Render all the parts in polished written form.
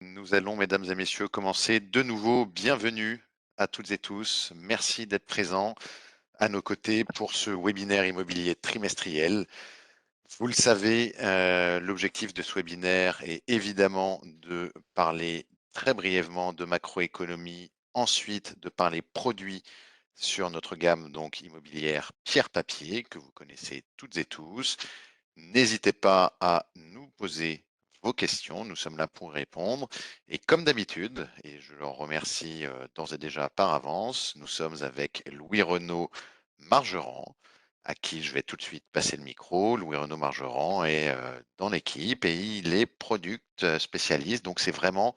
Nous allons, mesdames et messieurs, commencer de nouveau. Bienvenue à toutes et tous. Merci d'être présents à nos côtés pour ce webinaire immobilier trimestriel. Vous le savez, l'objectif de ce webinaire est évidemment de parler très brièvement de macroéconomie, ensuite de parler produits sur notre gamme donc immobilière pierre-papier que vous connaissez toutes et tous. N'hésitez pas à nous poser vos questions, nous sommes là pour répondre. Et comme d'habitude, et je leur remercie d'ores et déjà par avance, nous sommes avec Louis-Renaud Margerand, à qui je vais tout de suite passer le micro. Louis-Renaud Margerand est dans l'équipe et il est product spécialiste, donc c'est vraiment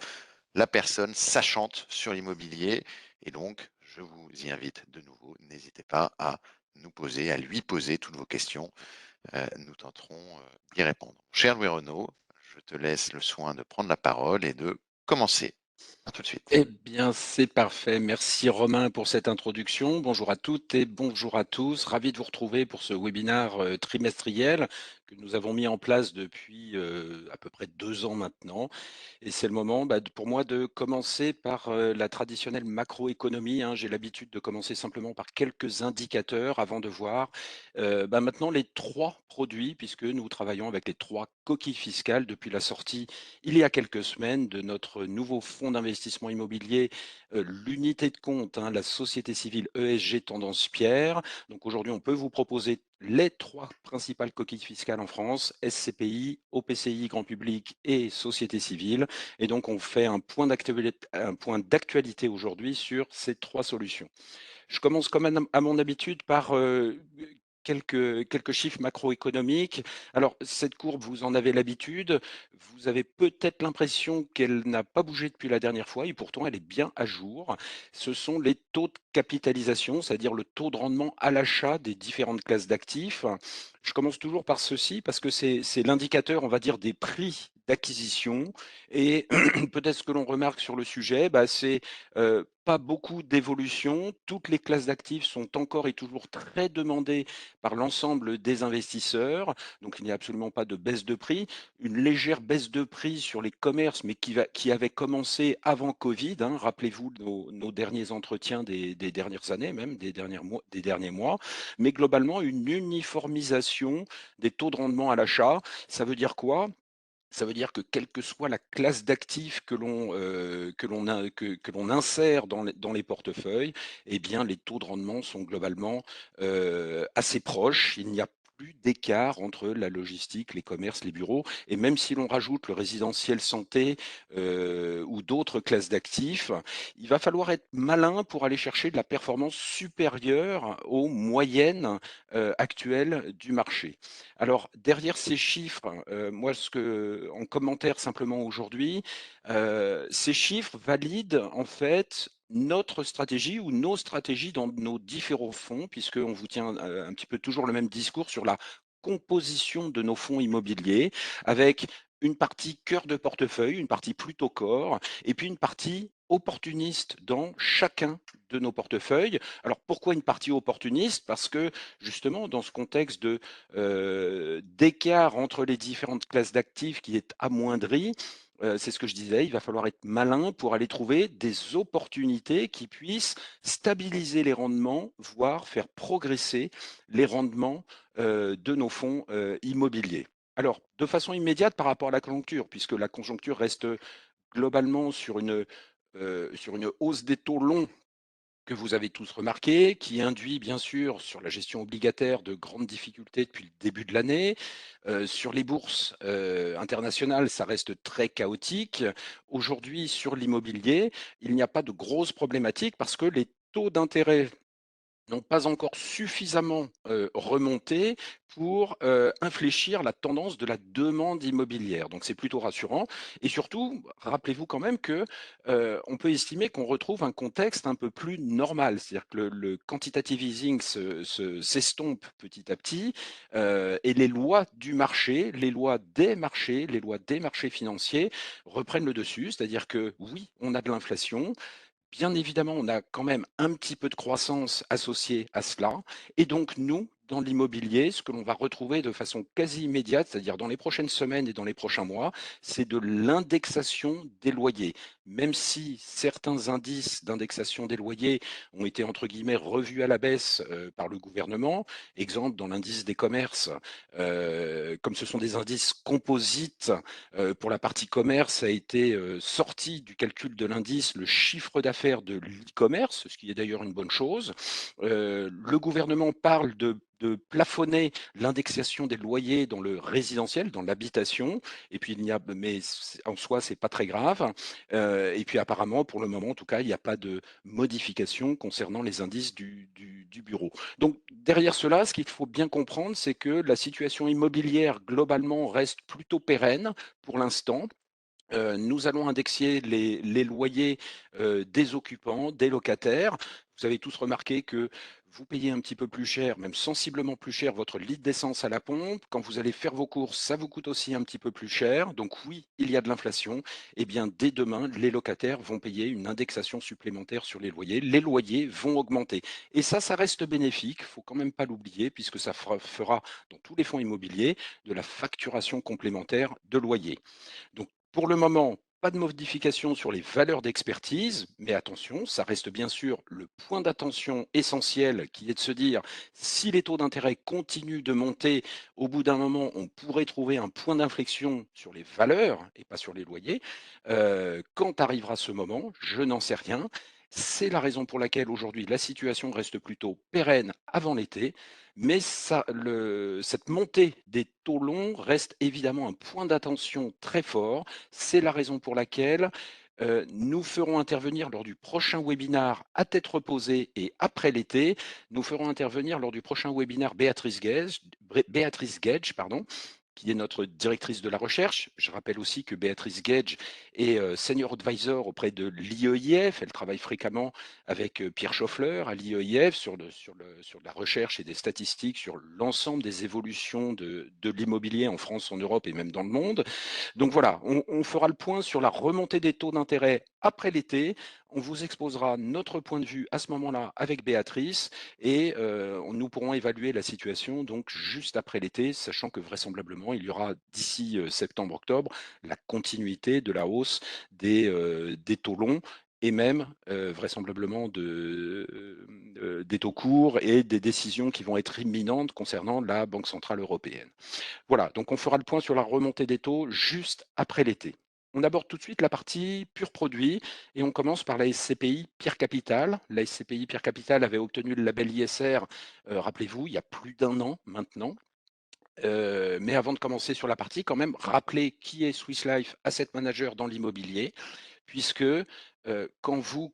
la personne sachante sur l'immobilier. Et donc, je vous y invite de nouveau, n'hésitez pas à nous poser, à lui poser toutes vos questions. Nous tenterons d'y répondre. Cher Louis Renaud, je te laisse le soin de prendre la parole et de commencer. À tout de suite. Eh bien, c'est parfait. Merci Romain pour cette introduction. Bonjour à toutes et bonjour à tous. Ravi de vous retrouver pour ce webinaire trimestriel que nous avons mis en place depuis à peu près 2 ans maintenant. Et c'est le moment pour moi de commencer par la traditionnelle macroéconomie, hein. J'ai l'habitude de commencer simplement par quelques indicateurs avant de voir maintenant les trois produits, puisque nous travaillons avec les trois coquilles fiscales depuis la sortie il y a quelques semaines de notre nouveau fonds d'investissement immobilier, l'unité de compte, hein, la société civile ESG Tendance Pierre. Donc aujourd'hui, on peut vous proposer les trois principales coquilles fiscales en France, SCPI, OPCI grand public et société civile. Et donc on fait un point d'actualité aujourd'hui sur ces trois solutions. Je commence comme à mon habitude par quelques chiffres macroéconomiques. Alors, cette courbe, vous en avez l'habitude. Vous avez peut-être l'impression qu'elle n'a pas bougé depuis la dernière fois et pourtant elle est bien à jour. Ce sont les taux de capitalisation, c'est-à-dire le taux de rendement à l'achat des différentes classes d'actifs. Je commence toujours par ceci parce que c'est l'indicateur, on va dire, des prix d'acquisition. Et peut-être ce que l'on remarque sur le sujet, c'est pas beaucoup d'évolution. Toutes les classes d'actifs sont encore et toujours très demandées par l'ensemble des investisseurs. Donc, il n'y a absolument pas de baisse de prix. Une légère baisse de prix sur les commerces, mais qui avait commencé avant Covid, hein. Rappelez-vous nos derniers entretiens des dernières années, même des derniers mois. Mais globalement, une uniformisation des taux de rendement à l'achat. Ça veut dire quoi? Ça veut dire que quelle que soit la classe d'actifs que l'on insère dans les portefeuilles, eh bien, les taux de rendement sont globalement assez proches. Il n'y a plus d'écart entre la logistique, les commerces, les bureaux. Et même si l'on rajoute le résidentiel santé ou d'autres classes d'actifs, il va falloir être malin pour aller chercher de la performance supérieure aux moyennes actuelles du marché. Alors, derrière ces chiffres, moi, en commentaire simplement aujourd'hui, ces chiffres valident en fait notre stratégie ou nos stratégies dans nos différents fonds, puisqu'on vous tient un petit peu toujours le même discours sur la composition de nos fonds immobiliers, avec une partie cœur de portefeuille, une partie plutôt core, et puis une partie opportuniste dans chacun de nos portefeuilles. Alors pourquoi une partie opportuniste? Parce que justement, dans ce contexte d'écart entre les différentes classes d'actifs qui est amoindri, c'est ce que je disais, il va falloir être malin pour aller trouver des opportunités qui puissent stabiliser les rendements, voire faire progresser les rendements de nos fonds immobiliers. Alors, de façon immédiate par rapport à la conjoncture, puisque la conjoncture reste globalement sur une hausse des taux longs que vous avez tous remarqué, qui induit bien sûr sur la gestion obligataire de grandes difficultés depuis le début de l'année. Sur les bourses internationales, ça reste très chaotique. Aujourd'hui, sur l'immobilier, il n'y a pas de grosses problématiques parce que les taux d'intérêt n'ont pas encore suffisamment remonté pour infléchir la tendance de la demande immobilière. Donc c'est plutôt rassurant. Et surtout, rappelez-vous quand même que on peut estimer qu'on retrouve un contexte un peu plus normal. C'est-à-dire que le quantitative easing s'estompe petit à petit et les lois du marché, les lois des marchés financiers reprennent le dessus. C'est-à-dire que oui, on a de l'inflation, bien évidemment, on a quand même un petit peu de croissance associée à cela. Et donc, nous, dans l'immobilier, ce que l'on va retrouver de façon quasi immédiate, c'est-à-dire dans les prochaines semaines et dans les prochains mois, c'est de l'indexation des loyers. Même si certains indices d'indexation des loyers ont été entre guillemets revus à la baisse par le gouvernement, exemple dans l'indice des commerces, comme ce sont des indices composites, pour la partie commerce a été sorti du calcul de l'indice le chiffre d'affaires de l'e-commerce, ce qui est d'ailleurs une bonne chose. Le gouvernement parle de plafonner l'indexation des loyers dans le résidentiel, dans l'habitation, et puis il n'y a, mais en soi c'est pas très grave. Et puis apparemment, pour le moment en tout cas, il n'y a pas de modification concernant les indices du bureau. Donc derrière cela, ce qu'il faut bien comprendre, c'est que la situation immobilière globalement reste plutôt pérenne pour l'instant. Nous allons indexer les loyers des occupants, des locataires. Vous avez tous remarqué que vous payez un petit peu plus cher, même sensiblement plus cher, votre litre d'essence à la pompe. Quand vous allez faire vos courses, ça vous coûte aussi un petit peu plus cher. Donc oui, il y a de l'inflation. Eh bien, dès demain, les locataires vont payer une indexation supplémentaire sur les loyers. Les loyers vont augmenter. Et ça reste bénéfique. Il ne faut quand même pas l'oublier, puisque ça fera dans tous les fonds immobiliers de la facturation complémentaire de loyer. Donc, pour le moment, pas de modification sur les valeurs d'expertise, mais attention, ça reste bien sûr le point d'attention essentiel qui est de se dire, si les taux d'intérêt continuent de monter, au bout d'un moment, on pourrait trouver un point d'inflexion sur les valeurs et pas sur les loyers. Quand arrivera ce moment, je n'en sais rien. C'est la raison pour laquelle aujourd'hui la situation reste plutôt pérenne avant l'été, mais cette montée des taux longs reste évidemment un point d'attention très fort. C'est la raison pour laquelle nous ferons intervenir lors du prochain webinaire à tête reposée et après l'été, nous ferons intervenir lors du prochain webinaire Béatrice Gage, pardon, qui est notre directrice de la recherche. Je rappelle aussi que Béatrice Gage est senior advisor auprès de l'IEIF. Elle travaille fréquemment avec Pierre Schoeffler à l'IEIF sur la recherche et des statistiques sur l'ensemble des évolutions de l'immobilier en France, en Europe et même dans le monde. Donc voilà, on fera le point sur la remontée des taux d'intérêt après l'été. On vous exposera notre point de vue à ce moment-là avec Béatrice et nous pourrons évaluer la situation donc juste après l'été, sachant que vraisemblablement il y aura d'ici septembre-octobre la continuité de la hausse des taux longs et même vraisemblablement des taux courts et des décisions qui vont être imminentes concernant la Banque centrale européenne. Voilà, donc on fera le point sur la remontée des taux juste après l'été. On aborde tout de suite la partie pur produit et on commence par la SCPI Pierre Capital. La SCPI Pierre Capital avait obtenu le label ISR, rappelez-vous, il y a plus d'un an maintenant. Mais avant de commencer sur la partie, quand même, rappeler qui est Swiss Life Asset Manager dans l'immobilier, puisque quand vous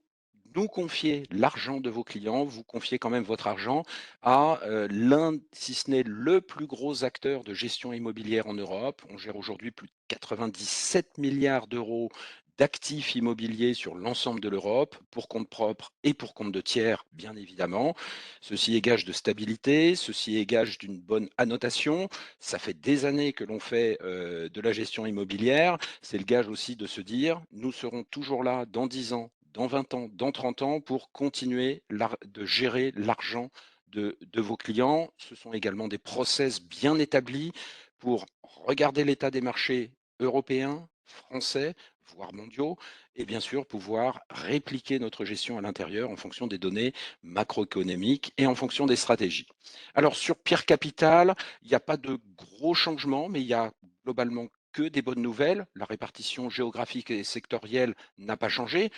nous confiez l'argent de vos clients, vous confiez quand même votre argent à l'un, si ce n'est le plus gros acteur de gestion immobilière en Europe. On gère aujourd'hui plus de 97 milliards d'euros d'actifs immobiliers sur l'ensemble de l'Europe, pour compte propre et pour compte de tiers, bien évidemment. Ceci est gage de stabilité, ceci est gage d'une bonne annotation. Ça fait des années que l'on fait de la gestion immobilière. C'est le gage aussi de se dire, nous serons toujours là dans 10 ans, dans 20 ans, dans 30 ans pour continuer de gérer l'argent de vos clients. Ce sont également des process bien établis pour regarder l'état des marchés européens, français, voire mondiaux, et bien sûr pouvoir répliquer notre gestion à l'intérieur en fonction des données macroéconomiques et en fonction des stratégies. Alors sur Pierre Capital, il n'y a pas de gros changements, mais il y a globalement que des bonnes nouvelles. La répartition géographique et sectorielle n'a pas changé.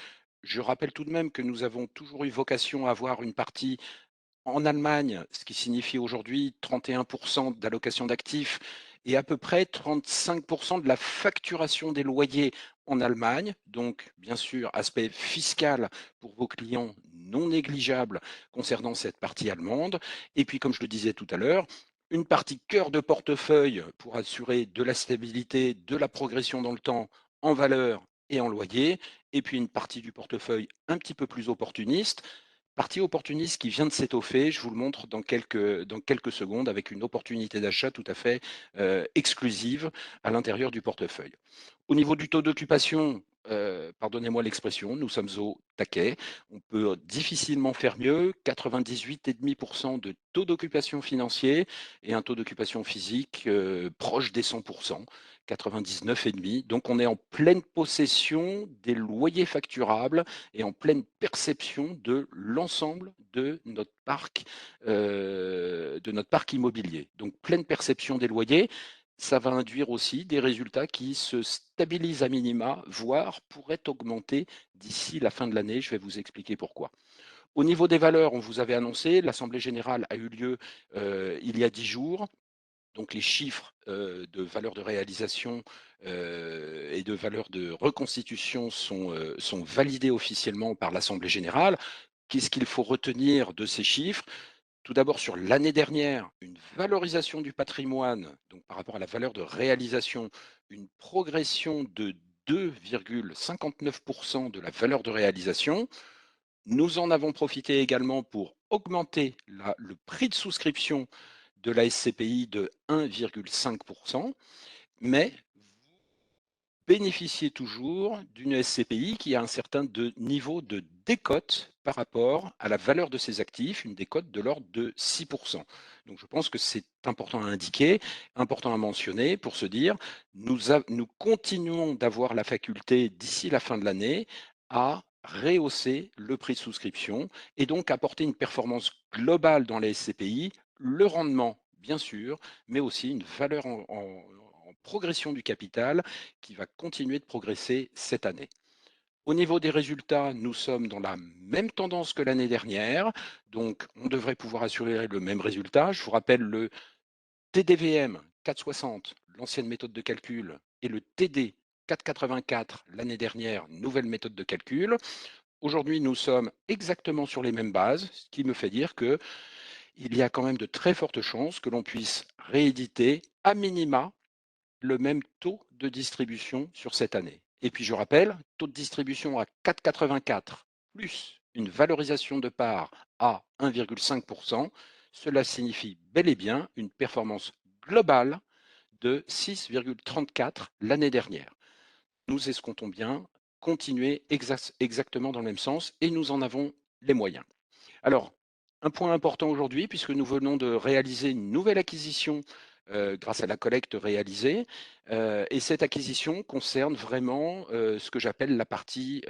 Je rappelle tout de même que nous avons toujours eu vocation à avoir une partie en Allemagne, ce qui signifie aujourd'hui 31% d'allocation d'actifs et à peu près 35% de la facturation des loyers en Allemagne. Donc, bien sûr, aspect fiscal pour vos clients non négligeable concernant cette partie allemande. Et puis, comme je le disais tout à l'heure, une partie cœur de portefeuille pour assurer de la stabilité, de la progression dans le temps en valeur et en loyer. Et puis, une partie du portefeuille un petit peu plus opportuniste. Partie opportuniste qui vient de s'étoffer, je vous le montre dans quelques secondes avec une opportunité d'achat tout à fait exclusive à l'intérieur du portefeuille. Au niveau du taux d'occupation, pardonnez-moi l'expression, nous sommes au taquet. On peut difficilement faire mieux. 98,5% de taux d'occupation financier et un taux d'occupation physique proche des 100%, 99,5. Donc on est en pleine possession des loyers facturables et en pleine perception de l'ensemble de notre parc immobilier. Donc pleine perception des loyers, ça va induire aussi des résultats qui se stabilisent à minima, voire pourraient augmenter d'ici la fin de l'année. Je vais vous expliquer pourquoi. Au niveau des valeurs, on vous avait annoncé, l'Assemblée générale a eu lieu il y a 10 jours. Donc les chiffres de valeur de réalisation et de valeur de reconstitution sont validés officiellement par l'Assemblée générale. Qu'est-ce qu'il faut retenir de ces chiffres? Tout d'abord, sur l'année dernière, une valorisation du patrimoine, donc par rapport à la valeur de réalisation, une progression de 2,59% de la valeur de réalisation. Nous en avons profité également pour augmenter le prix de souscription de la SCPI de 1,5%, mais bénéficiez toujours d'une SCPI qui a un certain niveau de décote par rapport à la valeur de ses actifs, une décote de l'ordre de 6%. Donc je pense que c'est important à indiquer, important à mentionner pour se dire, nous continuons d'avoir la faculté d'ici la fin de l'année à rehausser le prix de souscription et donc apporter une performance globale dans les SCPI, le rendement bien sûr, mais aussi une valeur en progression du capital qui va continuer de progresser cette année. Au niveau des résultats, nous sommes dans la même tendance que l'année dernière, donc on devrait pouvoir assurer le même résultat. Je vous rappelle le TDVM 460, l'ancienne méthode de calcul, et le TD 484 l'année dernière, nouvelle méthode de calcul. Aujourd'hui, nous sommes exactement sur les mêmes bases, ce qui me fait dire que il y a quand même de très fortes chances que l'on puisse rééditer à minima le même taux de distribution sur cette année. Et puis je rappelle, taux de distribution à 4,84 plus une valorisation de part à 1,5%, cela signifie bel et bien une performance globale de 6,34 l'année dernière. Nous escomptons bien continuer exactement dans le même sens et nous en avons les moyens. Alors, un point important aujourd'hui, puisque nous venons de réaliser une nouvelle acquisition grâce à la collecte réalisée, et cette acquisition concerne vraiment ce que j'appelle la partie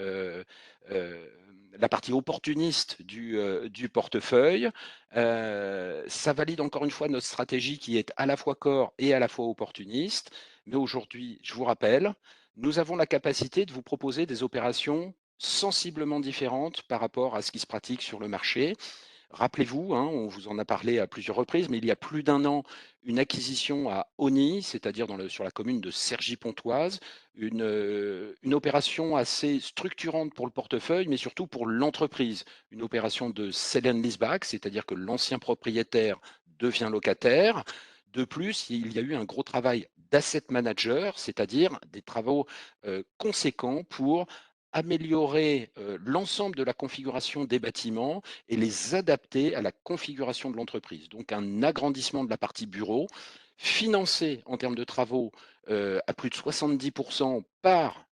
opportuniste du portefeuille. Ça valide encore une fois notre stratégie qui est à la fois core et à la fois opportuniste. Mais aujourd'hui, je vous rappelle, nous avons la capacité de vous proposer des opérations sensiblement différentes par rapport à ce qui se pratique sur le marché. Rappelez-vous, hein, on vous en a parlé à plusieurs reprises, mais il y a plus d'un an, une acquisition à Ony, c'est-à-dire sur la commune de Cergy-Pontoise, une opération assez structurante pour le portefeuille, mais surtout pour l'entreprise. Une opération de sell and leaseback, c'est-à-dire que l'ancien propriétaire devient locataire. De plus, il y a eu un gros travail d'asset manager, c'est-à-dire des travaux conséquents pour améliorer l'ensemble de la configuration des bâtiments et les adapter à la configuration de l'entreprise. Donc un agrandissement de la partie bureau, financé en termes de travaux à plus de 70% par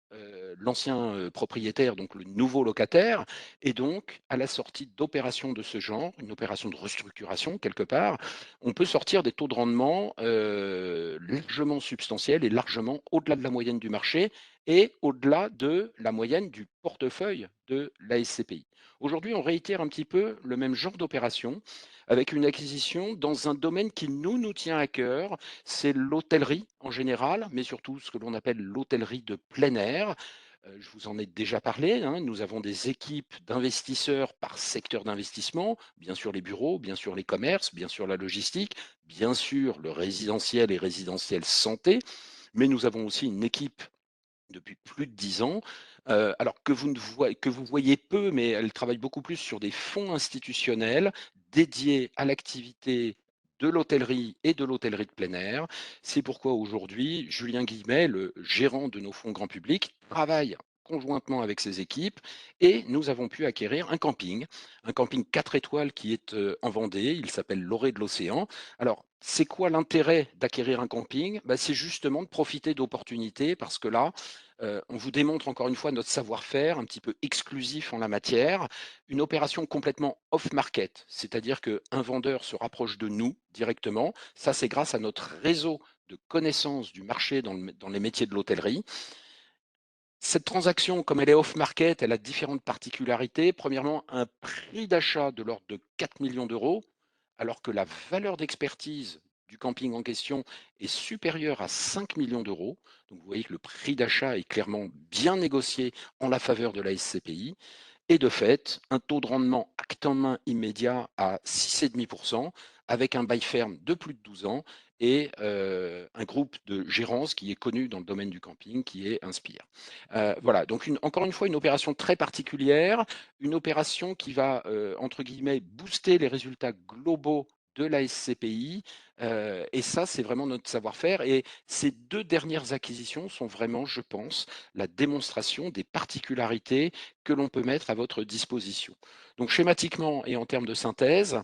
l'ancien propriétaire, donc le nouveau locataire, et donc à la sortie d'opérations de ce genre, une opération de restructuration quelque part, on peut sortir des taux de rendement largement substantiels et largement au-delà de la moyenne du marché et au-delà de la moyenne du portefeuille de la SCPI. Aujourd'hui, on réitère un petit peu le même genre d'opération avec une acquisition dans un domaine qui nous tient à cœur, c'est l'hôtellerie en général, mais surtout ce que l'on appelle l'hôtellerie de plein air. Je vous en ai déjà parlé, hein, nous avons des équipes d'investisseurs par secteur d'investissement, bien sûr les bureaux, bien sûr les commerces, bien sûr la logistique, bien sûr le résidentiel et résidentiel santé, mais nous avons aussi une équipe depuis plus de 10 ans, alors que vous voyez peu, mais elle travaille beaucoup plus sur des fonds institutionnels dédiés à l'activité de l'hôtellerie et de l'hôtellerie de plein air. C'est pourquoi aujourd'hui, Julien Guillemet, le gérant de nos fonds grand public, travaille conjointement avec ses équipes et nous avons pu acquérir un camping 4 étoiles qui est en Vendée, il s'appelle l'Orée de l'Océan. Alors, c'est quoi l'intérêt d'acquérir un camping? Bah, c'est justement de profiter d'opportunités parce que là, On vous démontre encore une fois notre savoir-faire un petit peu exclusif en la matière. Une opération complètement off market, c'est-à-dire qu'un vendeur se rapproche de nous directement. Ça, c'est grâce à notre réseau de connaissances du marché dans les métiers de l'hôtellerie. Cette transaction, comme elle est off market, elle a différentes particularités. Premièrement, un prix d'achat de l'ordre de 4 millions d'euros, alors que la valeur d'expertise du camping en question est supérieure à 5 millions d'euros. Donc vous voyez que le prix d'achat est clairement bien négocié en la faveur de la SCPI. Et de fait, un taux de rendement acte en main immédiat à 6,5%, avec un bail ferme de plus de 12 ans et un groupe de gérance qui est connu dans le domaine du camping, qui est Inspire. Voilà, donc encore une fois, une opération très particulière, une opération qui va, entre guillemets, booster les résultats globaux de la SCPI. Et ça, c'est vraiment notre savoir-faire. Et ces deux dernières acquisitions sont vraiment, je pense, la démonstration des particularités que l'on peut mettre à votre disposition. Donc schématiquement et en termes de synthèse,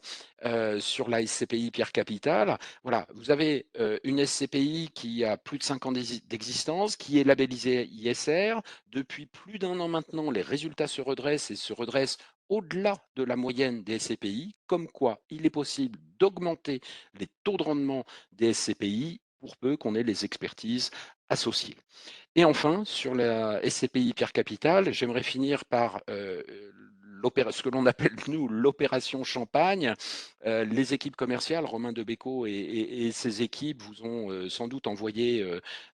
sur la SCPI Pierre Capital, voilà, vous avez une SCPI qui a plus de 5 ans d'existence, qui est labellisée ISR. Depuis plus d'un an maintenant, les résultats se redressent et se redressent au-delà de la moyenne des SCPI, comme quoi il est possible d'augmenter les taux de rendement des SCPI pour peu qu'on ait les expertises associées. Et enfin, sur la SCPI Pierre Capital, j'aimerais finir par ce que l'on appelle, nous, l'opération Champagne. Les équipes commerciales, Romain Debecco et ses équipes vous ont sans doute envoyé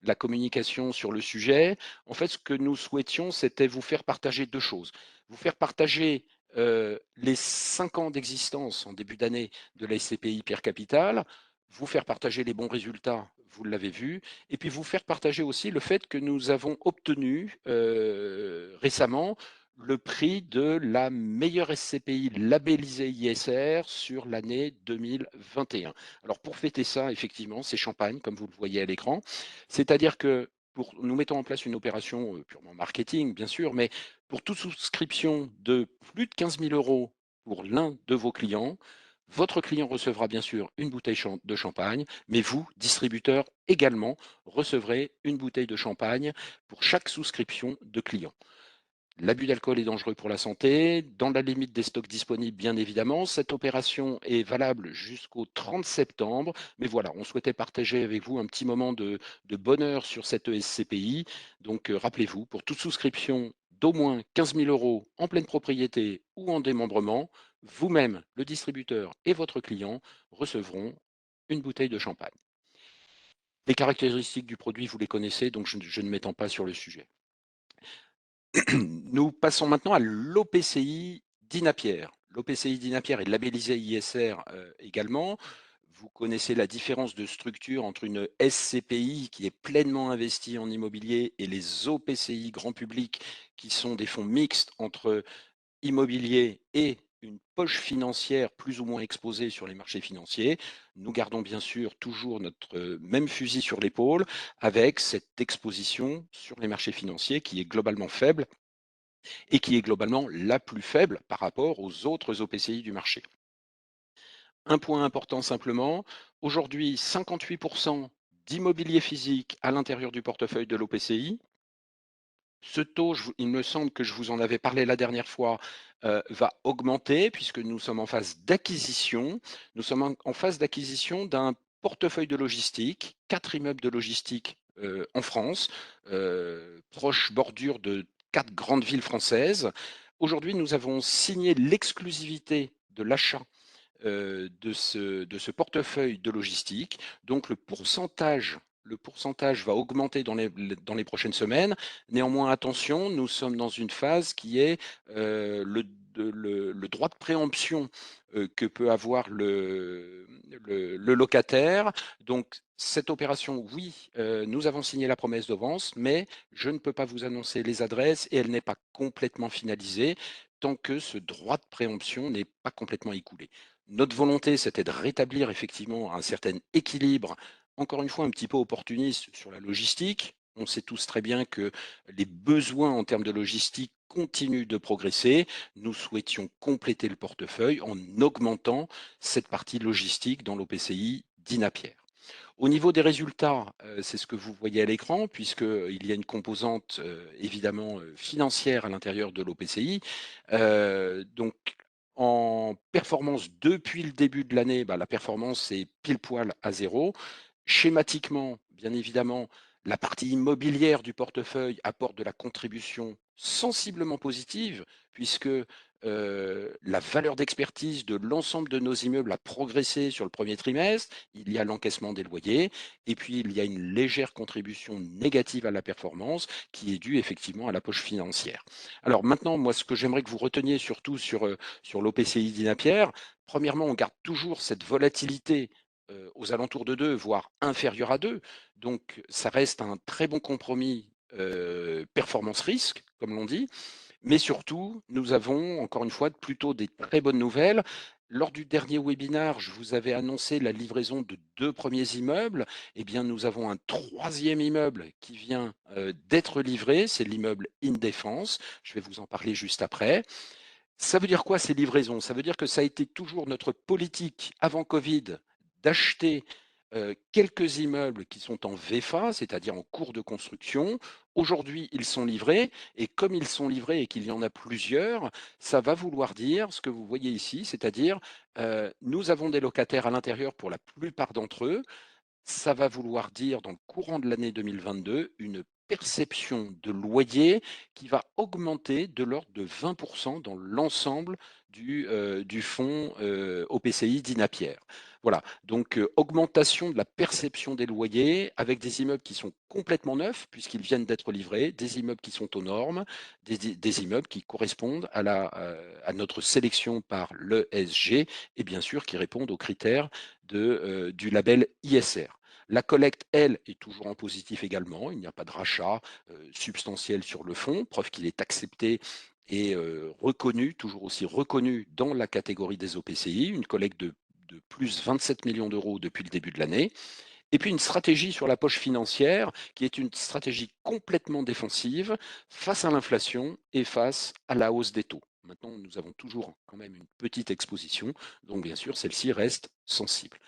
la communication sur le sujet. En fait, ce que nous souhaitions, c'était vous faire partager deux choses. Vous faire partager les 5 ans d'existence en début d'année de la SCPI Pierre Capital, vous faire partager les bons résultats, vous l'avez vu, et puis vous faire partager aussi le fait que nous avons obtenu récemment le prix de la meilleure SCPI labellisée ISR sur l'année 2021. Alors pour fêter ça, effectivement, c'est champagne, comme vous le voyez à l'écran. C'est-à-dire que nous mettons en place une opération purement marketing, bien sûr, mais pour toute souscription de plus de 15 000 euros pour l'un de vos clients, votre client recevra bien sûr une bouteille de champagne, mais vous, distributeur, également recevrez une bouteille de champagne pour chaque souscription de client. L'abus d'alcool est dangereux pour la santé, dans la limite des stocks disponibles, bien évidemment. Cette opération est valable jusqu'au 30 septembre. Mais voilà, on souhaitait partager avec vous un petit moment de bonheur sur cette SCPI. Donc, rappelez-vous, pour toute souscription d'au moins 15 000 euros en pleine propriété ou en démembrement, vous-même, le distributeur et votre client recevront une bouteille de champagne. Les caractéristiques du produit, vous les connaissez, donc je ne m'étends pas sur le sujet. Nous passons maintenant à l'OPCI d'Inapierre. L'OPCI d'Inapierre est labellisé ISR également. Vous connaissez la différence de structure entre une SCPI qui est pleinement investie en immobilier et les OPCI grand public qui sont des fonds mixtes entre immobilier et une poche financière plus ou moins exposée sur les marchés financiers. Nous gardons bien sûr toujours notre même fusil sur l'épaule avec cette exposition sur les marchés financiers qui est globalement faible et qui est globalement la plus faible par rapport aux autres OPCI du marché. Un point important simplement, aujourd'hui 58% d'immobilier physique à l'intérieur du portefeuille de l'OPCI. Ce taux, il me semble que je vous en avais parlé la dernière fois, va augmenter puisque nous sommes en phase d'acquisition. Nous sommes en phase d'acquisition d'un portefeuille de logistique, 4 immeubles de logistique en France, proche bordure de 4 grandes villes françaises. Aujourd'hui, nous avons signé l'exclusivité de l'achat de ce portefeuille de logistique. Donc le pourcentage va augmenter dans les prochaines semaines. Néanmoins, attention, nous sommes dans une phase qui est le droit de préemption que peut avoir le locataire. Donc, cette opération, oui, nous avons signé la promesse de vente, mais je ne peux pas vous annoncer les adresses et elle n'est pas complètement finalisée tant que ce droit de préemption n'est pas complètement écoulé. Notre volonté, c'était de rétablir effectivement un certain équilibre, encore une fois un petit peu opportuniste sur la logistique. On sait tous très bien que les besoins en termes de logistique continuent de progresser. Nous souhaitions compléter le portefeuille en augmentant cette partie logistique dans l'OPCI d'Inapierre. Au niveau des résultats, c'est ce que vous voyez à l'écran puisqu'il y a une composante, évidemment, financière à l'intérieur de l'OPCI. Donc en performance depuis le début de l'année, bah, la performance est pile poil à zéro. Schématiquement, bien évidemment, la partie immobilière du portefeuille apporte de la contribution sensiblement positive puisque, la valeur d'expertise de l'ensemble de nos immeubles a progressé sur le premier trimestre. Il y a l'encaissement des loyers et puis il y a une légère contribution négative à la performance qui est due effectivement à la poche financière. Alors maintenant, moi, ce que j'aimerais que vous reteniez surtout sur l'OPCI d'Inapierre, premièrement, on garde toujours cette volatilité aux alentours de 2, voire inférieure à 2. Donc, ça reste un très bon compromis performance-risque, comme l'on dit. Mais surtout, nous avons, encore une fois, plutôt des très bonnes nouvelles. Lors du dernier webinaire, je vous avais annoncé la livraison de 2 premiers immeubles. Eh bien, nous avons un troisième immeuble qui vient, d'être livré, c'est l'immeuble Île-Défense. Je vais vous en parler juste après. Ça veut dire quoi ces livraisons? Ça veut dire que ça a été toujours notre politique avant Covid d'acheter, quelques immeubles qui sont en VFA, c'est-à-dire en cours de construction. Aujourd'hui, ils sont livrés et comme ils sont livrés et qu'il y en a plusieurs, ça va vouloir dire ce que vous voyez ici, c'est-à-dire, nous avons des locataires à l'intérieur pour la plupart d'entre eux. Ça va vouloir dire, dans le courant de l'année 2022, une perception de loyer qui va augmenter de l'ordre de 20 dans l'ensemble du fonds, OPCI d'Inapierre. Voilà, donc augmentation de la perception des loyers avec des immeubles qui sont complètement neufs puisqu'ils viennent d'être livrés, des immeubles qui sont aux normes, des immeubles qui correspondent à notre sélection par l'ESG et bien sûr qui répondent aux critères du label ISR. La collecte, elle, est toujours en positif également. Il n'y a pas de rachat substantiel sur le fonds, preuve qu'il est accepté et reconnu, toujours aussi reconnu dans la catégorie des OPCI, une collecte de plus 27 millions d'euros depuis le début de l'année. Et puis une stratégie sur la poche financière qui est une stratégie complètement défensive face à l'inflation et face à la hausse des taux. Maintenant, nous avons toujours quand même une petite exposition, donc bien sûr, celle-ci reste sensible.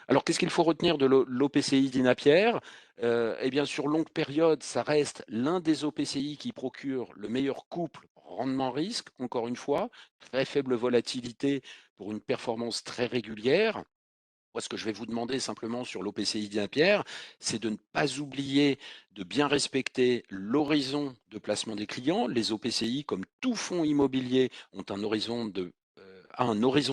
Alors, qu'est-ce qu'il faut retenir de l'OPCI d'Inapierre? Eh bien, sur longue période, ça reste l'un des OPCI qui procure le meilleur couple rendement-risque, encore une fois, très faible volatilité pour une performance très régulière. Moi, ce que je vais vous demander simplement sur l'OPCI d'Ampierre, c'est de ne pas oublier de bien respecter l'horizon de placement des clients. Les OPCI, comme tout fonds immobilier, ont un horizon de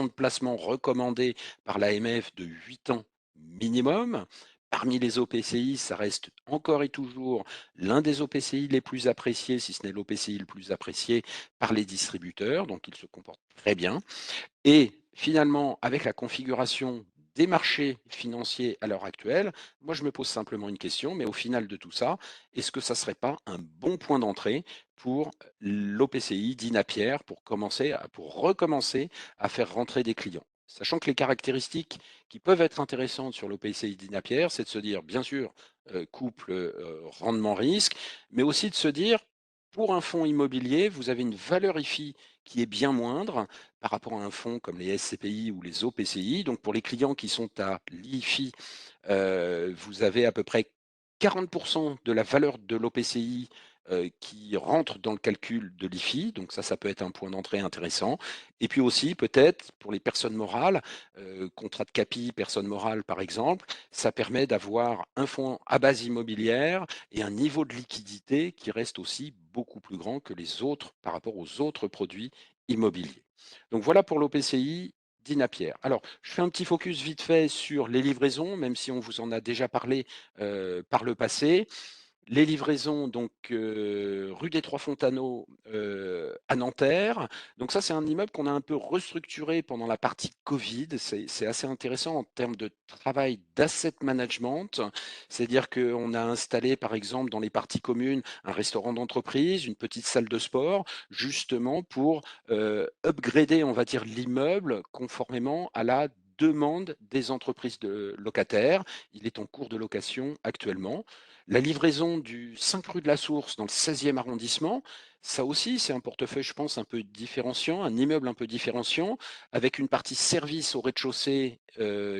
placement recommandé par l'AMF de 8 ans minimum. Parmi les OPCI, ça reste encore et toujours l'un des OPCI les plus appréciés, si ce n'est l'OPCI le plus apprécié par les distributeurs, donc il se comporte très bien. Et finalement, avec la configuration des marchés financiers à l'heure actuelle, moi je me pose simplement une question, mais au final de tout ça, est-ce que ça ne serait pas un bon point d'entrée pour l'OPCI d'Inapierre pour recommencer à faire rentrer des clients? Sachant que les caractéristiques qui peuvent être intéressantes sur l'OPCI d'Inapierre, c'est de se dire, bien sûr, couple rendement-risque, mais aussi de se dire, pour un fonds immobilier, vous avez une valeur IFI qui est bien moindre, par rapport à un fonds comme les SCPI ou les OPCI. Donc pour les clients qui sont à l'IFI, vous avez à peu près 40% de la valeur de l'OPCI qui rentre dans le calcul de l'IFI. Donc ça peut être un point d'entrée intéressant. Et puis aussi, peut-être, pour les personnes morales, contrat de CAPI, personne morale par exemple, ça permet d'avoir un fonds à base immobilière et un niveau de liquidité qui reste aussi beaucoup plus grand que les autres par rapport aux autres produits immobiliers. Donc voilà pour l'OPCI d'Inapierre. Alors, je fais un petit focus vite fait sur les livraisons, même si on vous en a déjà parlé par le passé. Les livraisons, donc, rue des Trois Fontaneaux, à Nanterre. Donc ça, c'est un immeuble qu'on a un peu restructuré pendant la partie Covid. C'est assez intéressant en termes de travail d'asset management. C'est-à-dire qu'on a installé, par exemple, dans les parties communes, un restaurant d'entreprise, une petite salle de sport, justement pour upgrader, on va dire, l'immeuble conformément à la demande des entreprises de locataires. Il est en cours de location actuellement. La livraison du 5 rue de la Source dans le 16e arrondissement, Ça aussi, c'est un portefeuille, je pense, un peu différenciant, un immeuble un peu différenciant, avec une partie service au rez-de-chaussée,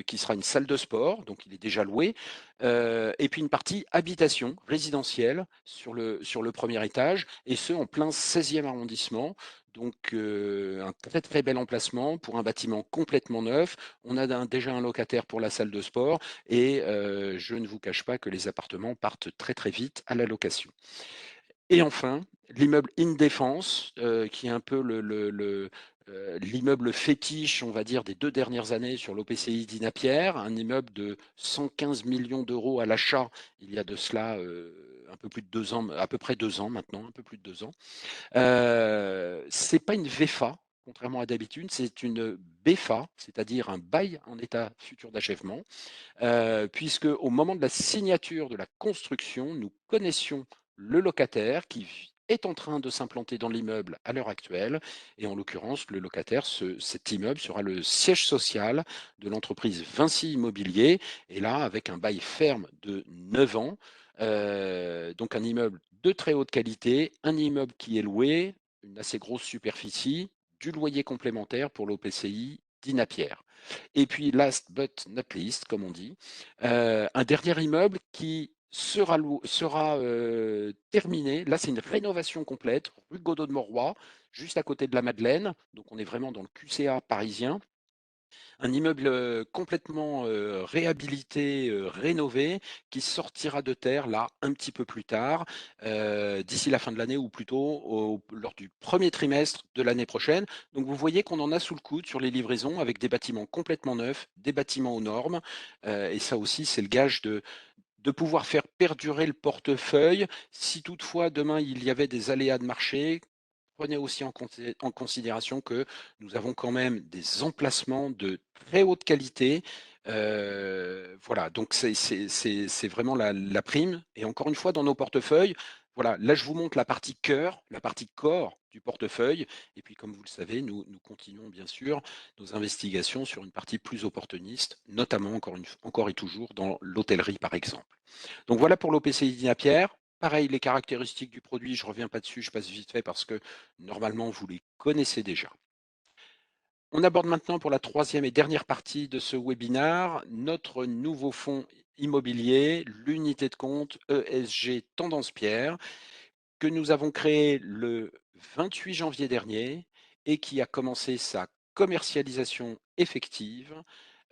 qui sera une salle de sport, donc il est déjà loué, et puis une partie habitation résidentielle sur le premier étage, et ce, en plein 16e arrondissement. Donc, un très, très bel emplacement pour un bâtiment complètement neuf. On a déjà un locataire pour la salle de sport et je ne vous cache pas que les appartements partent très, très vite à la location. Et enfin, l'immeuble In-Défense, qui est un peu l'immeuble fétiche, on va dire, des 2 dernières années sur l'OPCI d'Inapierre, un immeuble de 115 millions d'euros à l'achat, il y a de cela, un peu plus de 2 ans, à peu près 2 ans maintenant, un peu plus de 2 ans. C'est pas une VEFA, contrairement à d'habitude, c'est une BEFA, c'est-à-dire un bail en état futur d'achèvement, puisque au moment de la signature de la construction, nous connaissions le locataire qui est en train de s'implanter dans l'immeuble à l'heure actuelle. Et en l'occurrence, le locataire, cet immeuble sera le siège social de l'entreprise Vinci Immobilier. Et là, avec un bail ferme de 9 ans, donc un immeuble de très haute qualité, un immeuble qui est loué, une assez grosse superficie, du loyer complémentaire pour l'OPCI d'Inapierre. Et puis, last but not least, comme on dit, un dernier immeuble qui sera terminé. Là, c'est une rénovation complète, rue Godot de Morroy, juste à côté de la Madeleine. Donc, on est vraiment dans le QCA parisien. Un immeuble complètement réhabilité, rénové, qui sortira de terre là un petit peu plus tard, d'ici la fin de l'année ou plutôt lors du premier trimestre de l'année prochaine. Donc vous voyez qu'on en a sous le coude sur les livraisons avec des bâtiments complètement neufs, des bâtiments aux normes. Et ça aussi, c'est le gage de pouvoir faire perdurer le portefeuille. Si toutefois demain il y avait des aléas de marché, prenez aussi en considération que nous avons quand même des emplacements de très haute qualité. Voilà, donc c'est vraiment la prime. Et encore une fois, dans nos portefeuilles, voilà, là je vous montre la partie cœur, la partie corps du portefeuille. Et puis, comme vous le savez, nous continuons bien sûr nos investigations sur une partie plus opportuniste, notamment encore et toujours dans l'hôtellerie, par exemple. Donc voilà pour l'OPCI Dina-Pierre. Pareil, les caractéristiques du produit, je ne reviens pas dessus, je passe vite fait parce que normalement vous les connaissez déjà. On aborde maintenant pour la troisième et dernière partie de ce webinaire notre nouveau fonds immobilier, l'unité de compte ESG Tendance Pierre, que nous avons créé le 28 janvier dernier et qui a commencé sa commercialisation effective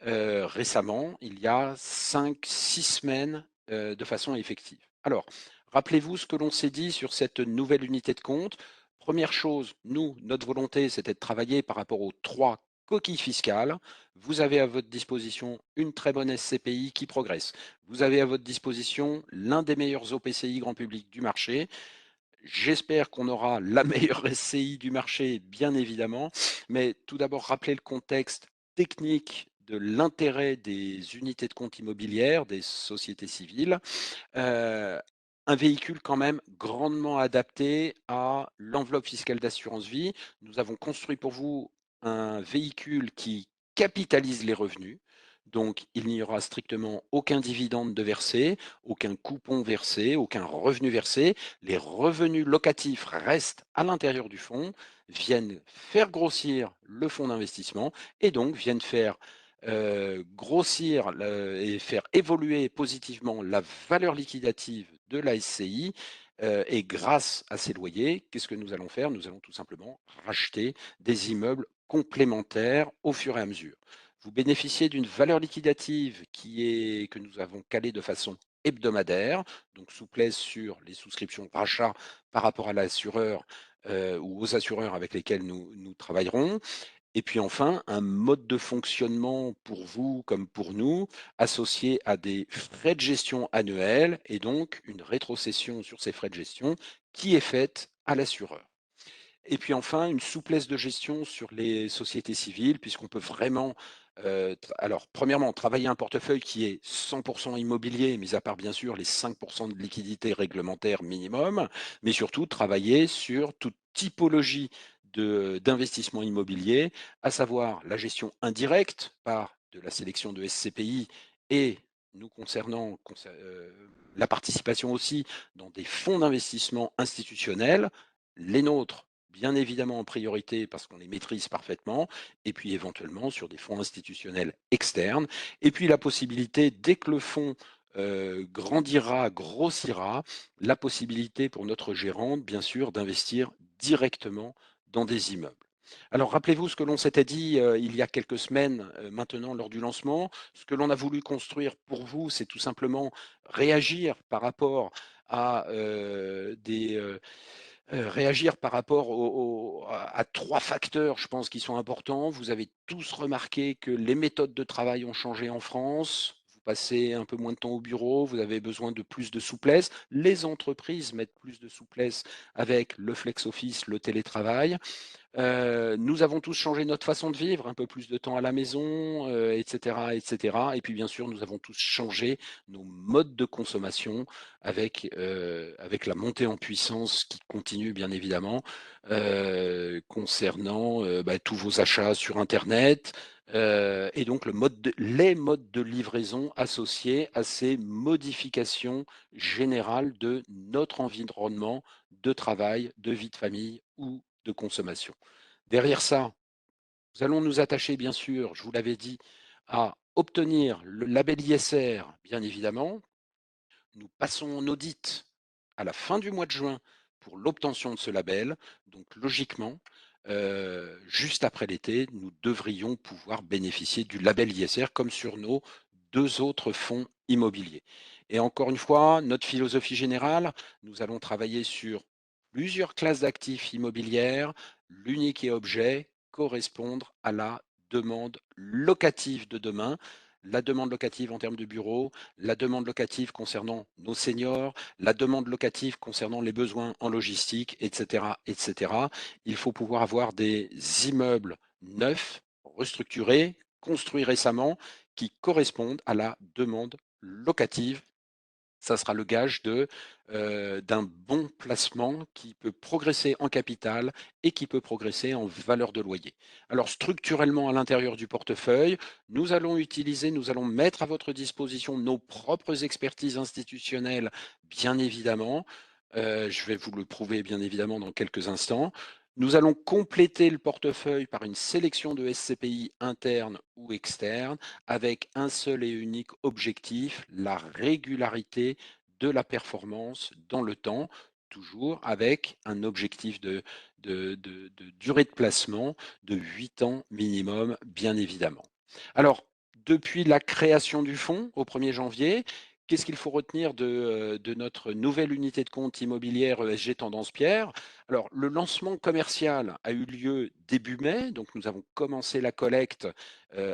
récemment, il y a 5, 6 semaines de façon effective. Alors, rappelez-vous ce que l'on s'est dit sur cette nouvelle unité de compte. Première chose, nous, notre volonté, c'était de travailler par rapport aux 3 coquilles fiscales. Vous avez à votre disposition une très bonne SCPI qui progresse. Vous avez à votre disposition l'un des meilleurs OPCI grand public du marché. J'espère qu'on aura la meilleure SCI du marché, bien évidemment, mais tout d'abord, rappeler le contexte technique de l'intérêt des unités de compte immobilières, des sociétés civiles. Euh, un véhicule quand même grandement adapté à l'enveloppe fiscale d'assurance vie. Nous avons construit pour vous un véhicule qui capitalise les revenus. Donc, il n'y aura strictement aucun dividende de versé, aucun coupon versé, aucun revenu versé. Les revenus locatifs restent à l'intérieur du fonds, viennent faire grossir le fonds d'investissement et donc viennent faire grossir et faire évoluer positivement la valeur liquidative de la SCI. Et grâce à ces loyers, qu'est-ce que nous allons faire? Nous allons tout simplement racheter des immeubles complémentaires au fur et à mesure. Vous bénéficiez d'une valeur liquidative que nous avons calée de façon hebdomadaire, donc souplesse sur les souscriptions rachat par rapport à l'assureur ou aux assureurs avec lesquels nous travaillerons. Et puis enfin, un mode de fonctionnement pour vous comme pour nous, associé à des frais de gestion annuels et donc une rétrocession sur ces frais de gestion qui est faite à l'assureur. Et puis enfin, une souplesse de gestion sur les sociétés civiles, puisqu'on peut vraiment, alors premièrement, travailler un portefeuille qui est 100% immobilier, mis à part bien sûr les 5% de liquidité réglementaire minimum, mais surtout travailler sur toute typologie d'investissement immobilier, à savoir la gestion indirecte par de la sélection de SCPI et nous concernant la participation aussi dans des fonds d'investissement institutionnels Les nôtres, bien évidemment en priorité parce qu'on les maîtrise parfaitement, et puis éventuellement sur des fonds institutionnels externes. Et puis la possibilité, dès que le fonds grandira, grossira, la possibilité pour notre gérante, bien sûr, d'investir directement dans des immeubles. Alors rappelez-vous ce que l'on s'était dit il y a quelques semaines maintenant lors du lancement. Ce que l'on a voulu construire pour vous, c'est tout simplement réagir par rapport à réagir par rapport à 3 facteurs, je pense, qui sont importants. Vous avez tous remarqué que les méthodes de travail ont changé en France. Vous passez un peu moins de temps au bureau, vous avez besoin de plus de souplesse. Les entreprises mettent plus de souplesse avec le flex office, le télétravail. Nous avons tous changé notre façon de vivre, un peu plus de temps à la maison, et cetera, et cetera. Et puis bien sûr, nous avons tous changé nos modes de consommation avec la montée en puissance qui continue bien évidemment, concernant, tous vos achats sur internet, et donc les modes de livraison associés à ces modifications générales de notre environnement de travail, de vie de famille ou de consommation. Derrière ça, nous allons nous attacher, bien sûr, je vous l'avais dit, à obtenir le label ISR, bien évidemment. Nous passons en audit à la fin du mois de juin pour l'obtention de ce label. Donc logiquement, juste après l'été, nous devrions pouvoir bénéficier du label ISR comme sur nos 2 autres fonds immobiliers. Et encore une fois, notre philosophie générale, nous allons travailler sur plusieurs classes d'actifs immobilières, l'unique et objet correspondre à la demande locative de demain. La demande locative en termes de bureaux, la demande locative concernant nos seniors, la demande locative concernant les besoins en logistique, etc., etc. Il faut pouvoir avoir des immeubles neufs, restructurés, construits récemment, qui correspondent à la demande locative. Ça sera le gage d'un bon placement qui peut progresser en capital et qui peut progresser en valeur de loyer. Alors structurellement à l'intérieur du portefeuille, nous allons mettre à votre disposition nos propres expertises institutionnelles, bien évidemment. Je vais vous le prouver bien évidemment dans quelques instants. Nous allons compléter le portefeuille par une sélection de SCPI internes ou externes avec un seul et unique objectif, la régularité de la performance dans le temps, toujours avec un objectif de durée de placement de 8 ans minimum, bien évidemment. Alors, depuis la création du fonds au 1er janvier, qu'est-ce qu'il faut retenir de notre nouvelle unité de compte immobilière ESG Tendance Pierre? Alors, le lancement commercial a eu lieu début mai, donc nous avons commencé la collecte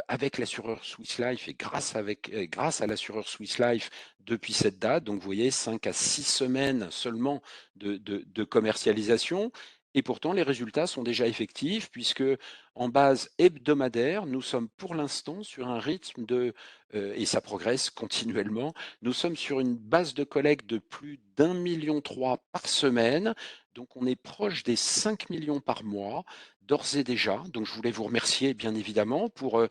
avec l'assureur Swiss Life et grâce à l'assureur Swiss Life depuis cette date. Donc, vous voyez, 5 à 6 semaines seulement de commercialisation. Et pourtant, les résultats sont déjà effectifs puisque en base hebdomadaire, nous sommes pour l'instant sur un rythme et ça progresse continuellement, nous sommes sur une base de collecte de plus d'1,3 million par semaine. Donc, on est proche des 5 millions par mois d'ores et déjà. Donc, je voulais vous remercier bien évidemment pour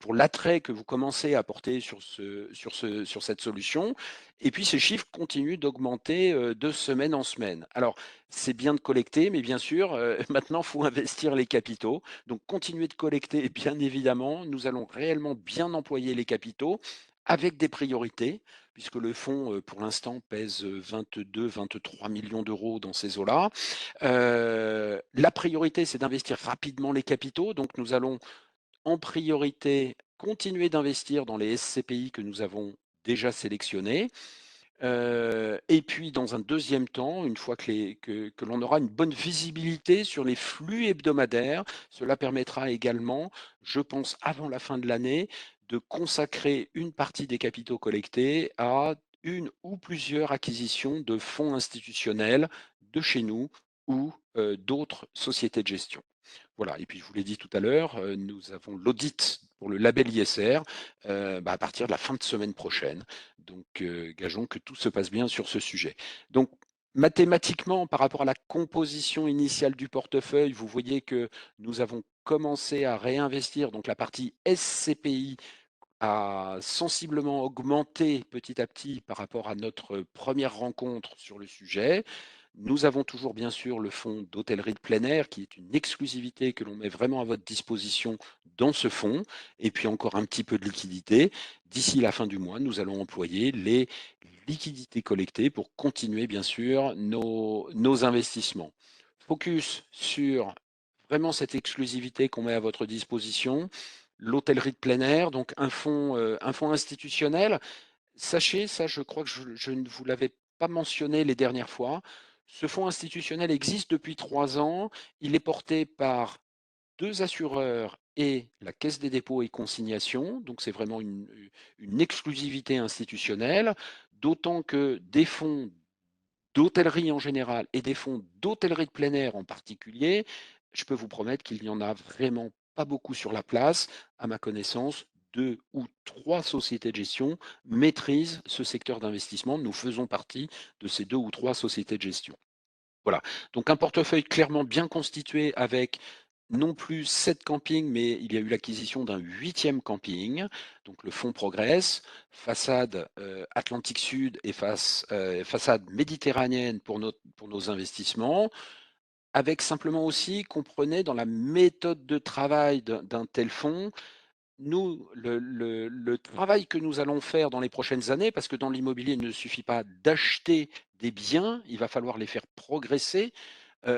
l'attrait que vous commencez à porter sur cette solution. Et puis, ces chiffres continuent d'augmenter de semaine en semaine. Alors, c'est bien de collecter, mais bien sûr, maintenant, il faut investir les capitaux. Donc, continuez de collecter, bien évidemment. Nous allons réellement bien employer les capitaux avec des priorités, puisque le fonds, pour l'instant, pèse 22-23 millions d'euros dans ces eaux-là. La priorité, c'est d'investir rapidement les capitaux. Donc, nous allons en priorité continuer d'investir dans les SCPI que nous avons déjà sélectionnés. Et puis, dans un deuxième temps, une fois que l'on aura une bonne visibilité sur les flux hebdomadaires, cela permettra également, je pense, avant la fin de l'année, de consacrer une partie des capitaux collectés à une ou plusieurs acquisitions de fonds institutionnels de chez nous ou d'autres sociétés de gestion. Voilà, et puis je vous l'ai dit tout à l'heure, nous avons l'audit pour le label ISR à partir de la fin de semaine prochaine. Donc, gageons que tout se passe bien sur ce sujet. Donc, mathématiquement, par rapport à la composition initiale du portefeuille, vous voyez que nous avons commencé à réinvestir. Donc, la partie SCPI a sensiblement augmenté petit à petit par rapport à notre première rencontre sur le sujet. Nous avons toujours bien sûr le fonds d'hôtellerie de plein air qui est une exclusivité que l'on met vraiment à votre disposition dans ce fonds et puis encore un petit peu de liquidité. D'ici la fin du mois, nous allons employer les liquidités collectées pour continuer bien sûr nos investissements. Focus sur vraiment cette exclusivité qu'on met à votre disposition, l'hôtellerie de plein air, donc un fonds institutionnel. Sachez, ça je crois que je ne vous l'avais pas mentionné les dernières fois, ce fonds institutionnel existe depuis 3 ans. Il est porté par 2 assureurs et la Caisse des dépôts et consignations, donc c'est vraiment une exclusivité institutionnelle, d'autant que des fonds d'hôtellerie en général et des fonds d'hôtellerie de plein air en particulier, je peux vous promettre qu'il n'y en a vraiment pas beaucoup sur la place. À ma connaissance, 2 ou 3 sociétés de gestion maîtrisent ce secteur d'investissement. Nous faisons partie de ces 2 ou 3 sociétés de gestion. Voilà, donc un portefeuille clairement bien constitué avec non plus 7 campings, mais il y a eu l'acquisition d'un 8e camping. Donc le fonds progresse, façade Atlantique Sud et façade méditerranéenne pour nos investissements, avec simplement aussi, comprenez, dans la méthode de travail d'un tel fonds, nous, le travail que nous allons faire dans les prochaines années, parce que dans l'immobilier, il ne suffit pas d'acheter des biens, il va falloir les faire progresser.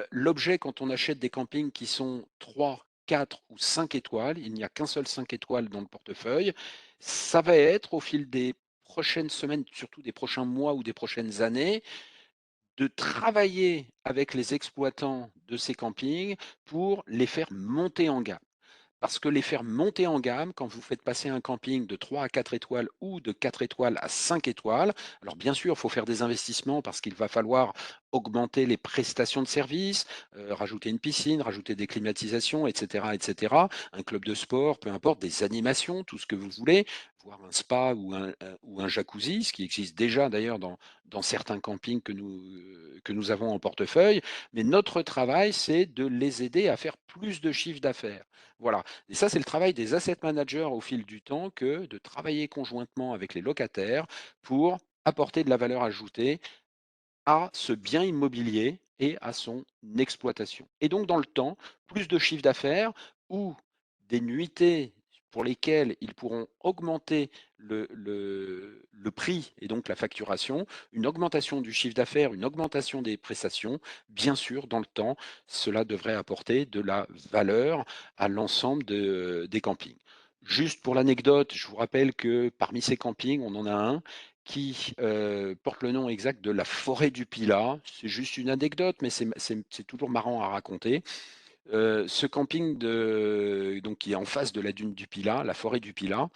L'objet, quand on achète des campings qui sont 3, 4 ou 5 étoiles, il n'y a qu'un seul 5 étoiles dans le portefeuille, ça va être au fil des prochaines semaines, surtout des prochains mois ou des prochaines années, de travailler avec les exploitants de ces campings pour les faire monter en gamme. Parce que les faire monter en gamme, quand vous faites passer un camping de 3 à 4 étoiles ou de 4 étoiles à 5 étoiles, alors bien sûr, il faut faire des investissements parce qu'il va falloir augmenter les prestations de services, rajouter une piscine, rajouter des climatisations, etc., etc., un club de sport, peu importe, des animations, tout ce que vous voulez, voire un spa ou un jacuzzi, ce qui existe déjà d'ailleurs dans certains campings que nous avons en portefeuille. Mais notre travail, c'est de les aider à faire plus de chiffre d'affaires. Voilà. Et ça, c'est le travail des asset managers au fil du temps que de travailler conjointement avec les locataires pour apporter de la valeur ajoutée à ce bien immobilier et à son exploitation. Et donc, dans le temps, plus de chiffre d'affaires ou des nuitées pour lesquelles ils pourront augmenter le prix et donc la facturation, une augmentation du chiffre d'affaires, une augmentation des prestations, bien sûr, dans le temps, cela devrait apporter de la valeur à l'ensemble des campings. Juste pour l'anecdote, je vous rappelle que parmi ces campings, on en a un qui porte le nom exact de la forêt du Pilat. C'est juste une anecdote, mais c'est toujours marrant à raconter. Ce camping donc, qui est en face de la dune du Pilat, la forêt du Pilat,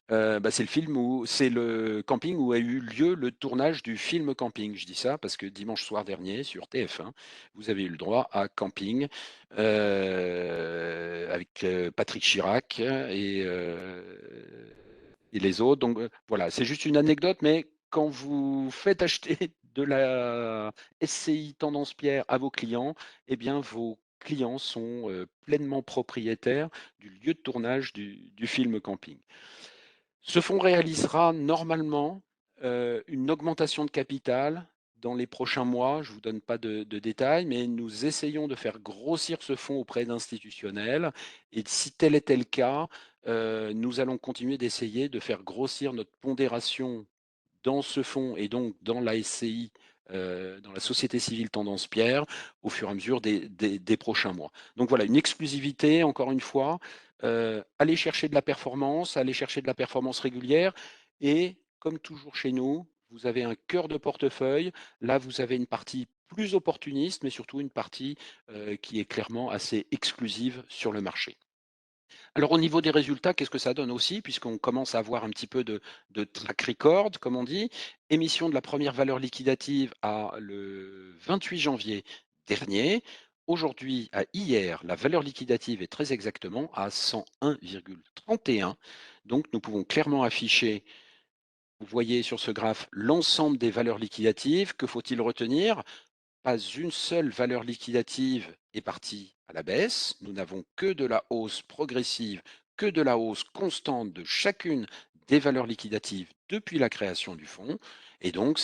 bah, c'est le camping où a eu lieu le tournage du film Camping. Je dis ça parce que dimanche soir dernier, sur TF1, vous avez eu le droit à Camping avec Patrick Chirac et les autres. Donc voilà, c'est juste une anecdote, mais quand vous faites acheter de la SCI Tendance Pierre à vos clients, eh bien vos clients sont pleinement propriétaires du lieu de tournage du film Camping. Ce fonds réalisera normalement une augmentation de capital dans les prochains mois. Je ne vous donne pas de détails, mais nous essayons de faire grossir ce fonds auprès d'institutionnels. Et si tel était le cas, nous allons continuer d'essayer de faire grossir notre pondération dans ce fonds et donc dans la SCI, dans la société civile Tendance Pierre, au fur et à mesure des prochains mois. Donc voilà, une exclusivité, encore une fois, aller chercher de la performance, aller chercher de la performance régulière et comme toujours chez nous, vous avez un cœur de portefeuille. Là, vous avez une partie plus opportuniste, mais surtout une partie qui est clairement assez exclusive sur le marché. Alors au niveau des résultats, qu'est-ce que ça donne aussi? Puisqu'on commence à avoir un petit peu de track record, comme on dit. Émission de la première valeur liquidative le 28 janvier dernier. Aujourd'hui, à hier, la valeur liquidative est très exactement à 101,31. Donc nous pouvons clairement afficher, vous voyez sur ce graphe, l'ensemble des valeurs liquidatives. Que faut-il retenir? Pas une seule valeur liquidative est partie à la baisse. Nous n'avons que de la hausse progressive, que de la hausse constante de chacune des valeurs liquidatives depuis la création du fonds. Et donc,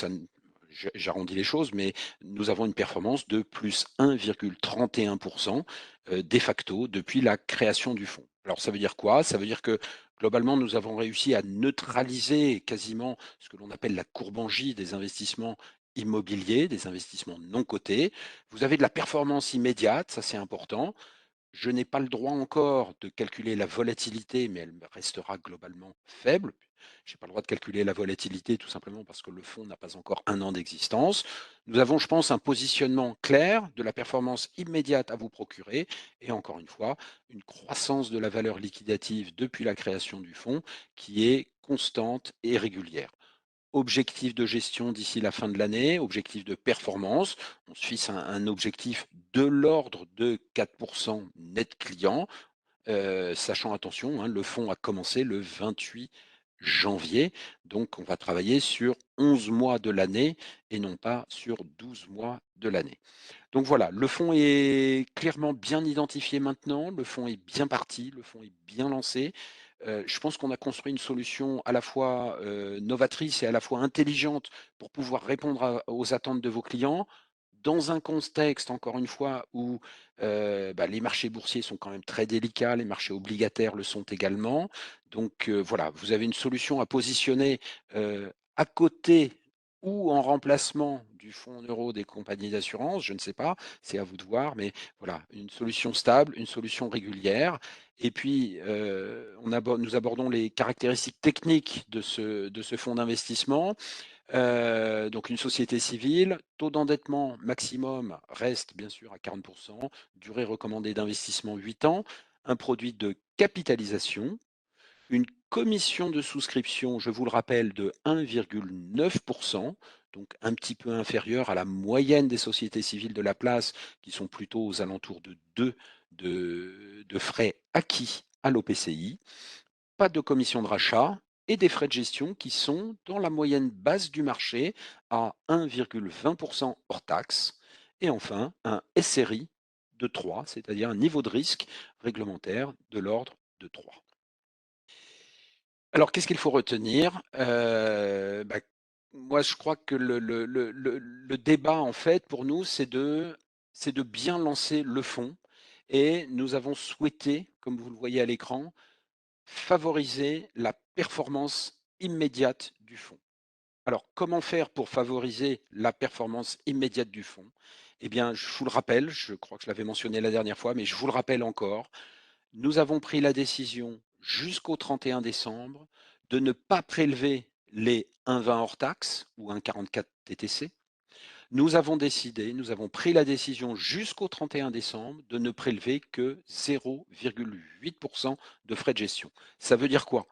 j'arrondis les choses, mais nous avons une performance de plus 1,31 de facto depuis la création du fonds. Alors ça veut dire quoi? Ça veut dire que globalement, nous avons réussi à neutraliser quasiment ce que l'on appelle la courbe en J des investissements immobiliers, des investissements non cotés. Vous avez de la performance immédiate, ça c'est important. Je n'ai pas le droit encore de calculer la volatilité, mais elle restera globalement faible. Je n'ai pas le droit de calculer la volatilité tout simplement parce que le fonds n'a pas encore 1 an d'existence. Nous avons, je pense, un positionnement clair de la performance immédiate à vous procurer et encore une fois, une croissance de la valeur liquidative depuis la création du fonds qui est constante et régulière. Objectif de gestion d'ici la fin de l'année, objectif de performance. On se fixe un objectif de l'ordre de 4 net client, sachant attention, hein, le fonds a commencé le 28 janvier, donc on va travailler sur 11 mois de l'année et non pas sur 12 mois de l'année. Donc voilà, le fonds est clairement bien identifié maintenant, le fonds est bien parti, le fonds est bien lancé. Je pense qu'on a construit une solution à la fois, novatrice et à la fois intelligente pour pouvoir répondre aux attentes de vos clients, dans un contexte, encore une fois, où les marchés boursiers sont quand même très délicats, les marchés obligataires le sont également. Donc voilà, vous avez une solution à positionner à côté ou en remplacement du fonds en euros des compagnies d'assurance, je ne sais pas, c'est à vous de voir, mais voilà, une solution stable, une solution régulière. Et puis, nous abordons les caractéristiques techniques de ce fonds d'investissement. Donc une société civile, taux d'endettement maximum reste bien sûr à 40, durée recommandée d'investissement 8 ans, un produit de capitalisation, une commission de souscription, je vous le rappelle, de 1,9, donc un petit peu inférieure à la moyenne des sociétés civiles de la place, qui sont plutôt aux alentours de 2 de frais acquis à l'OPCI. Pas de commission de rachat et des frais de gestion qui sont dans la moyenne basse du marché à 1,20 hors taxe. Et enfin, un SRI de 3, c'est-à-dire un niveau de risque réglementaire de l'ordre de 3. Alors, qu'est-ce qu'il faut retenir? Moi, je crois que le débat, en fait, pour nous, c'est de bien lancer le fonds et nous avons souhaité, comme vous le voyez à l'écran, favoriser la performance immédiate du fonds. Alors, comment faire pour favoriser la performance immédiate du fonds? Eh bien, je vous le rappelle, je crois que je l'avais mentionné la dernière fois, mais je vous le rappelle encore, nous avons pris la décision jusqu'au 31 décembre de ne pas prélever les 1,20 hors taxe ou 1,44 TTC. Nous avons pris la décision jusqu'au 31 décembre de ne prélever que 0,8 de frais de gestion. Ça veut dire quoi?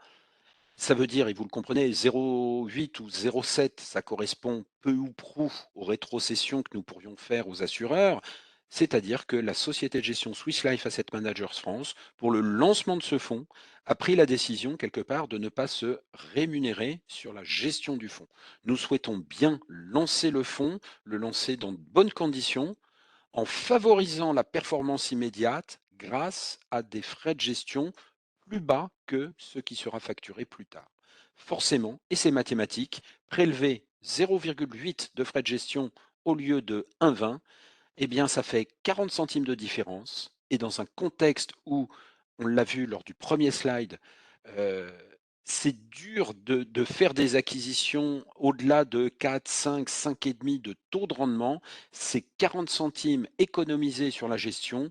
Ça veut dire, et vous le comprenez, 0,8 ou 0,7, ça correspond peu ou prou aux rétrocessions que nous pourrions faire aux assureurs. C'est-à-dire que la société de gestion Swiss Life Asset Managers France, pour le lancement de ce fonds, a pris la décision quelque part de ne pas se rémunérer sur la gestion du fonds. Nous souhaitons bien lancer le fonds, le lancer dans de bonnes conditions, en favorisant la performance immédiate grâce à des frais de gestion plus bas que ce qui sera facturé plus tard. Forcément, et c'est mathématique, prélever 0,8 de frais de gestion au lieu de 1,20, eh bien ça fait 40 centimes de différence. Et dans un contexte où, on l'a vu lors du premier slide, euh, c'est dur de faire des acquisitions au-delà de 4, 5, 5,5 de taux de rendement. Ces 40 centimes économisés sur la gestion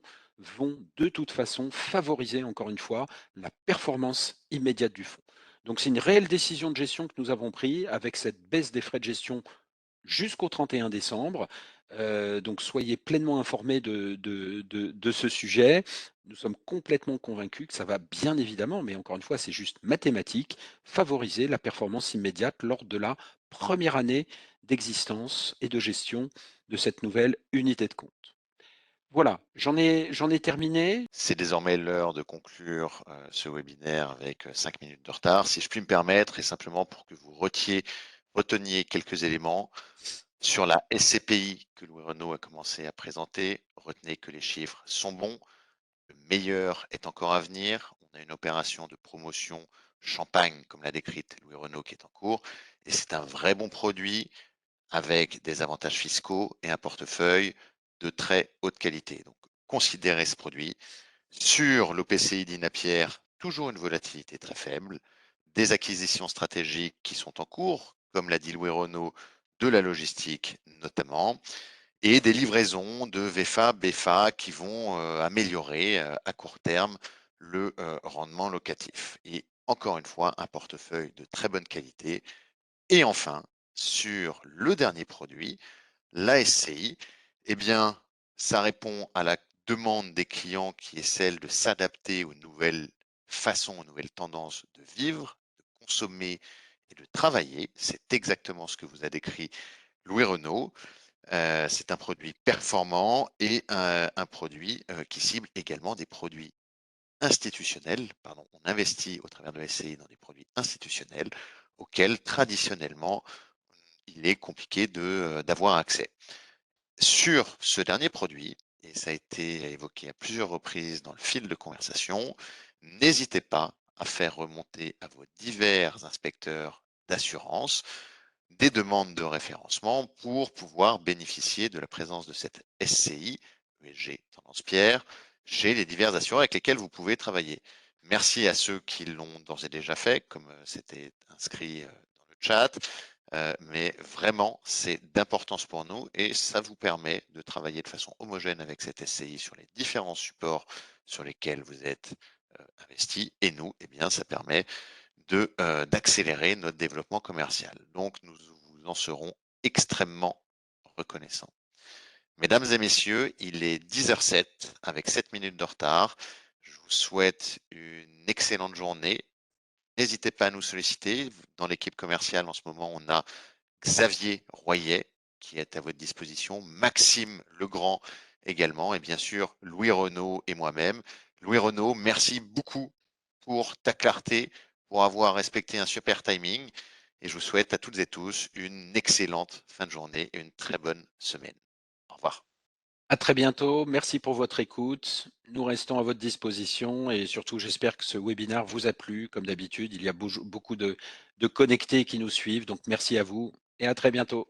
vont de toute façon favoriser, encore une fois, la performance immédiate du fonds. Donc c'est une réelle décision de gestion que nous avons prise avec cette baisse des frais de gestion jusqu'au 31 décembre. Donc soyez pleinement informés de ce sujet. Nous sommes complètement convaincus que ça va bien évidemment, mais encore une fois, c'est juste mathématique, favoriser la performance immédiate lors de la première année d'existence et de gestion de cette nouvelle unité de compte. Voilà, j'en ai terminé. C'est désormais l'heure de conclure ce webinaire avec 5 minutes de retard. Si je puis me permettre, et simplement pour que vous reteniez quelques éléments sur la SCPI que Louis Renault a commencé à présenter, retenez que les chiffres sont bons. Le meilleur est encore à venir. On a une opération de promotion champagne, comme l'a décrite Louis Renault, qui est en cours. Et c'est un vrai bon produit. avec des avantages fiscaux et un portefeuille de très haute qualité. Donc, considérez ce produit. Sur l'OPCI d'Inapier, toujours une volatilité très faible, des acquisitions stratégiques qui sont en cours, comme l'a dit Louis Renault, de la logistique notamment, et des livraisons de VFA, BFA qui vont améliorer à court terme le rendement locatif. Et encore une fois, un portefeuille de très bonne qualité. Et enfin, sur le dernier produit, la SCI, eh bien, ça répond à la demande des clients qui est celle de s'adapter aux nouvelles façons, aux nouvelles tendances de vivre, de consommer et de travailler. C'est exactement ce que vous a décrit Louis Renault. C'est un produit performant et un produit qui cible également des produits institutionnels. Pardon, on investit au travers de la SCI dans des produits institutionnels auxquels traditionnellement il est compliqué d'avoir accès. Sur ce dernier produit, et ça a été évoqué à plusieurs reprises dans le fil de conversation, n'hésitez pas à faire remonter à vos divers inspecteurs d'assurance des demandes de référencement pour pouvoir bénéficier de la présence de cette SCI, ESG Tendance Pierre, chez les divers assureurs avec lesquels vous pouvez travailler. Merci à ceux qui l'ont d'ores et déjà fait, comme c'était inscrit dans le chat. Mais vraiment, c'est d'importance pour nous et ça vous permet de travailler de façon homogène avec cette SCI sur les différents supports sur lesquels vous êtes investi. Et nous, eh bien, ça permet d'accélérer notre développement commercial. Donc, nous vous en serons extrêmement reconnaissants. Mesdames et messieurs, il est 10h07 avec 7 minutes de retard. Je vous souhaite une excellente journée. N'hésitez pas à nous solliciter. Dans l'équipe commerciale, en ce moment, on a Xavier Royer qui est à votre disposition, Maxime Legrand également, et bien sûr Louis Renault et moi-même. Louis Renault, merci beaucoup pour ta clarté, pour avoir respecté un super timing, et je vous souhaite à toutes et tous une excellente fin de journée et une très bonne semaine. Au revoir. À très bientôt. Merci pour votre écoute. Nous restons à votre disposition et surtout, j'espère que ce webinaire vous a plu. Comme d'habitude, il y a beaucoup de connectés qui nous suivent. Donc, merci à vous et à très bientôt.